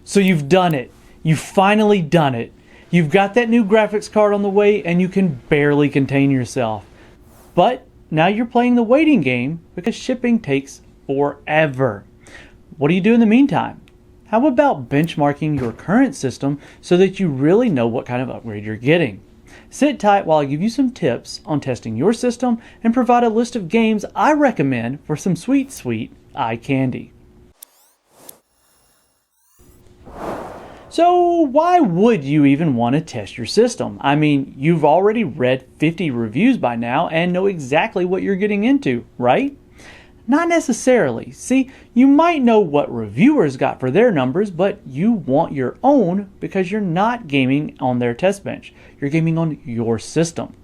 So you've done it. You've finally done it. You've got that new graphics card on the way and you can barely contain yourself. But now you're playing the waiting game because shipping takes forever. What do you do in the meantime? How about benchmarking your current system so that you really know what kind of upgrade you're getting? Sit tight while I give you some tips on testing your system and provide a list of games I recommend for some sweet, sweet eye candy. So why would you even want to test your system? I mean, you've already read 50 reviews by now and know exactly what you're getting into, right? Not necessarily. See, you might know what reviewers got for their numbers, but you want your own because you're not gaming on their test bench. You're gaming on your system.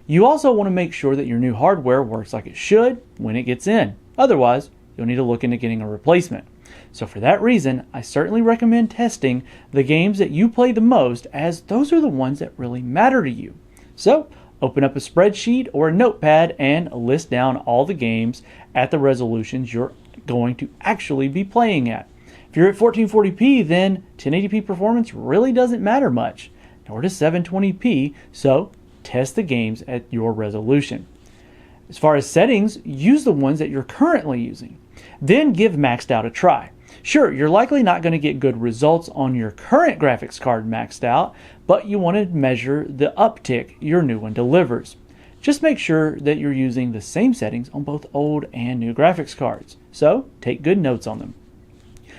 You also want to make sure that your new hardware works like it should when it gets in. Otherwise, you'll need to look into getting a replacement. So for that reason, I certainly recommend testing the games that you play the most, as those are the ones that really matter to you. So open up a spreadsheet or a notepad and list down all the games at the resolutions you're going to actually be playing at. If you're at 1440p, then 1080p performance really doesn't matter much, nor does 720p, so test the games at your resolution. As far as settings, use the ones that you're currently using. Then give maxed out a try. Sure, you're likely not going to get good results on your current graphics card maxed out, but you want to measure the uptick your new one delivers. Just make sure that you're using the same settings on both old and new graphics cards, so take good notes on them.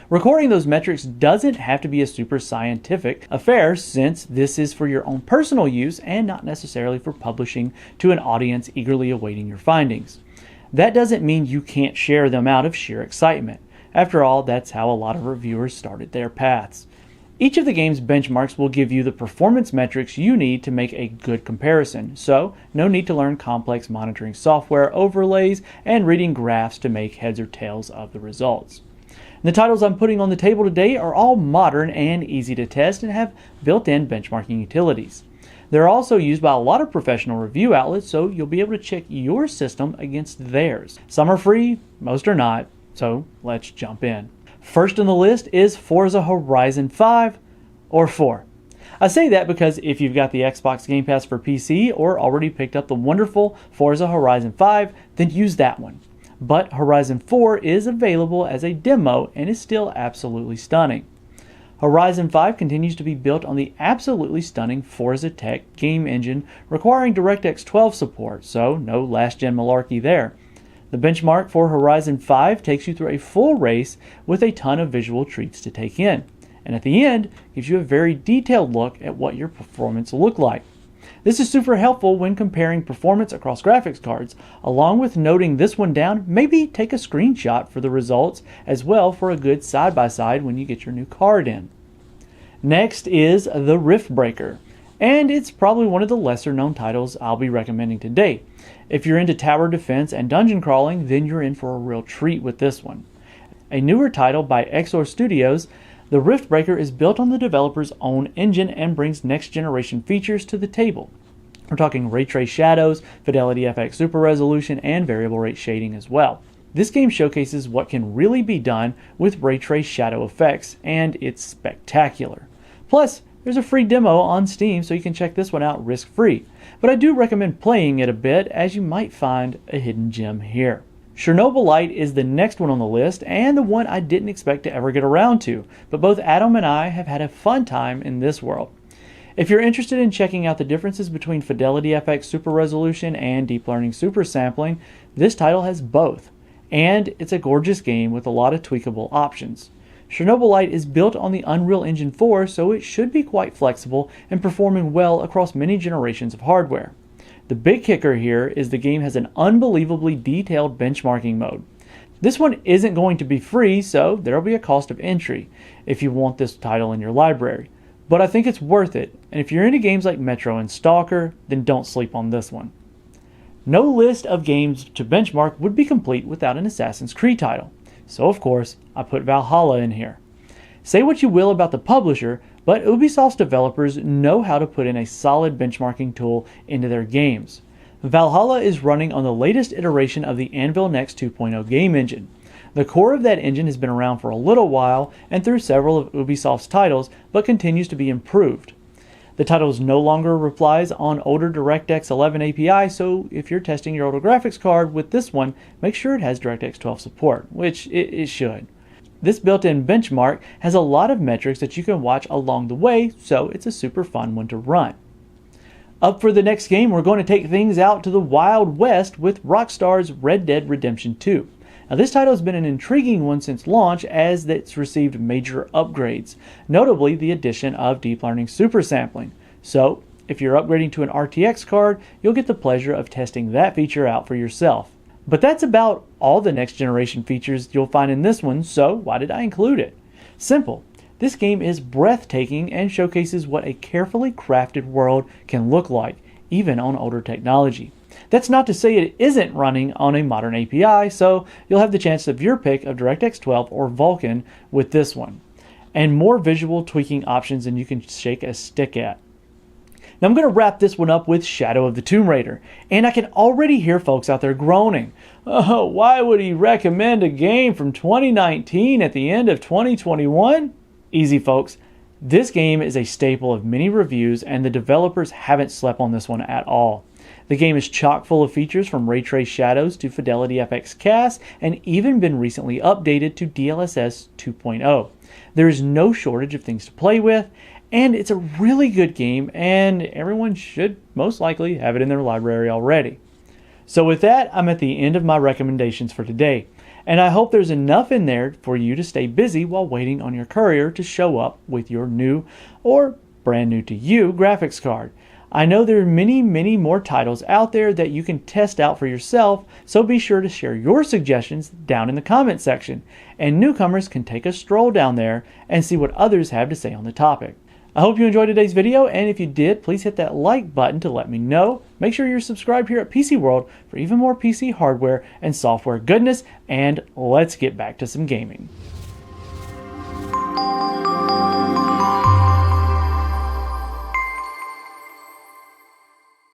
Recording those metrics doesn't have to be a super scientific affair, since this is for your own personal use and not necessarily for publishing to an audience eagerly awaiting your findings. That doesn't mean you can't share them out of sheer excitement. After all, that's how a lot of reviewers started their paths. Each of the game's benchmarks will give you the performance metrics you need to make a good comparison, so no need to learn complex monitoring software overlays and reading graphs to make heads or tails of the results. The titles I'm putting on the table today are all modern and easy to test and have built-in benchmarking utilities. They're also used by a lot of professional review outlets, so you'll be able to check your system against theirs. Some are free, most are not, so let's jump in. First on the list is Forza Horizon 5 or 4. I say that because if you've got the Xbox Game Pass for PC or already picked up the wonderful Forza Horizon 5, then use that one. But Horizon 4 is available as a demo and is still absolutely stunning. Horizon 5 continues to be built on the absolutely stunning Forza Tech game engine requiring DirectX 12 support, so no last-gen malarkey there. The benchmark for Horizon 5 takes you through a full race with a ton of visual treats to take in, and at the end gives you a very detailed look at what your performance will look like. This is super helpful when comparing performance across graphics cards. Along with noting this one down, maybe take a screenshot for the results as well for a good side-by-side when you get your new card in. Next is The Riftbreaker, and it's probably one of the lesser known titles I'll be recommending today. If you're into tower defense and dungeon crawling, then you're in for a real treat with this one. A newer title by Exor Studios, The Riftbreaker is built on the developer's own engine and brings next-generation features to the table. We're talking ray trace shadows, Fidelity FX super resolution, and variable rate shading as well. This game showcases what can really be done with ray trace shadow effects, and it's spectacular. Plus, there's a free demo on Steam, so you can check this one out risk-free. But I do recommend playing it a bit, as you might find a hidden gem here. Chernobyl Light is the next one on the list, and the one I didn't expect to ever get around to, but both Adam and I have had a fun time in this world. If you're interested in checking out the differences between Fidelity FX Super Resolution and Deep Learning Super Sampling, this title has both, and it's a gorgeous game with a lot of tweakable options. Chernobyl Light is built on the Unreal Engine 4, so it should be quite flexible and performing well across many generations of hardware. The big kicker here is the game has an unbelievably detailed benchmarking mode. This one isn't going to be free, so there'll be a cost of entry if you want this title in your library. But I think it's worth it, and if you're into games like Metro and Stalker, then don't sleep on this one. No list of games to benchmark would be complete without an Assassin's Creed title. So of course, I put Valhalla in here. Say what you will about the publisher, but Ubisoft's developers know how to put in a solid benchmarking tool into their games. Valhalla is running on the latest iteration of the Anvil Next 2.0 game engine. The core of that engine has been around for a little while and through several of Ubisoft's titles, but continues to be improved. The title no longer relies on older DirectX 11 API, so if you're testing your older graphics card with this one, make sure it has DirectX 12 support, which it should. This built-in benchmark has a lot of metrics that you can watch along the way, so it's a super fun one to run. Up for the next game, we're going to take things out to the Wild West with Rockstar's Red Dead Redemption 2. Now, this title has been an intriguing one since launch as it's received major upgrades, notably the addition of deep learning super sampling. So, if you're upgrading to an RTX card, you'll get the pleasure of testing that feature out for yourself. But that's about all the next generation features you'll find in this one, so why did I include it? Simple. This game is breathtaking and showcases what a carefully crafted world can look like, even on older technology. That's not to say it isn't running on a modern API, so you'll have the chance of your pick of DirectX 12 or Vulkan with this one, and more visual tweaking options than you can shake a stick at. Now I'm going to wrap this one up with Shadow of the Tomb Raider, and I can already hear folks out there groaning, "Oh, why would he recommend a game from 2019 at the end of 2021? Easy folks, this game is a staple of many reviews and the developers haven't slept on this one at all. The game is chock full of features from ray trace shadows to Fidelity FX CAS and even been recently updated to DLSS 2.0. There is no shortage of things to play with, and it's a really good game and everyone should most likely have it in their library already. So with that, I'm at the end of my recommendations for today, and I hope there's enough in there for you to stay busy while waiting on your courier to show up with your new or brand new to you graphics card. I know there are many more titles out there that you can test out for yourself, so be sure to share your suggestions down in the comment section, and newcomers can take a stroll down there and see what others have to say on the topic. I hope you enjoyed today's video, and if you did, please hit that like button to let me know. Make sure you're subscribed here at PC World for even more PC hardware and software goodness, and let's get back to some gaming.